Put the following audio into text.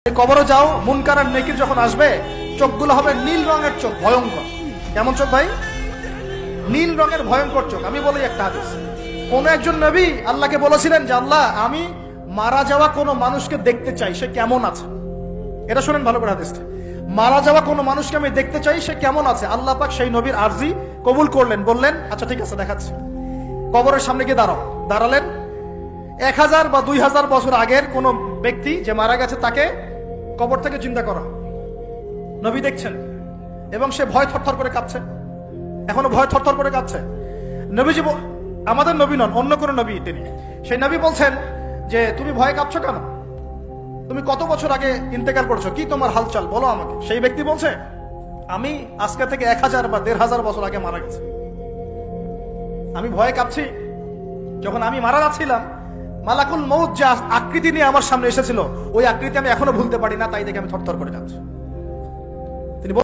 কবরে যাও, মুনকার আর নেকির যখন আসবে চোখগুলো হবে নীল রঙের চোখ, ভয়ঙ্কর। কেমন চোখ ভাই? নীল রঙের ভয়ঙ্কর চোখ। আমি বলি একটা হাদিস, কোন একজন নবী আল্লাহকে বলেছিলেন যে আল্লাহ, আমি মারা যাওয়া কোনো মানুষকে দেখতে চাই, সে কেমন আছে। এটা শুনেন ভালো করে হাদিসটা, মারা যাওয়া কোনো মানুষকে আমি দেখতে চাই, সে কেমন আছে। আল্লাহ পাক সেই নবীর আরজি কবুল করলেন, বললেন আচ্ছা ঠিক আছে দেখাচ্ছি। কবরের সামনে গিয়ে দাঁড়ালেন। 1000 বা 2000 বছর আগের কোন ব্যক্তি যে মারা গেছে তাকে কবর থেকে চিন্তা করা, নবী দেখছেন এবং সে ভয় থরথর করে কাঁপছে, এখনো ভয় থরথর করে কাঁপছে। নবীজি, আমাদের নবী নন, অন্য কোন নবী তিনি, সেই নবী বলছেন যে তুমি ভয় কাঁপছো কেন? তুমি কত বছর আগে ইন্তেকাল করছো, কি তোমার হালচাল বলো আমাকে। সেই ব্যক্তি বলছে আমি আজকে থেকে 1000 বা 1500 বছর আগে মারা গেছি। আমি ভয়ে কাঁপছি, যখন আমি মারা যাচ্ছিলাম মালাকুল মউত যে আকৃতি নিয়ে আমার সামনে এসেছিল, ওই আকৃতি আমি এখনো ভুলতে পারি না, তাই দেখে আমি থরথর করে কাঁপছি।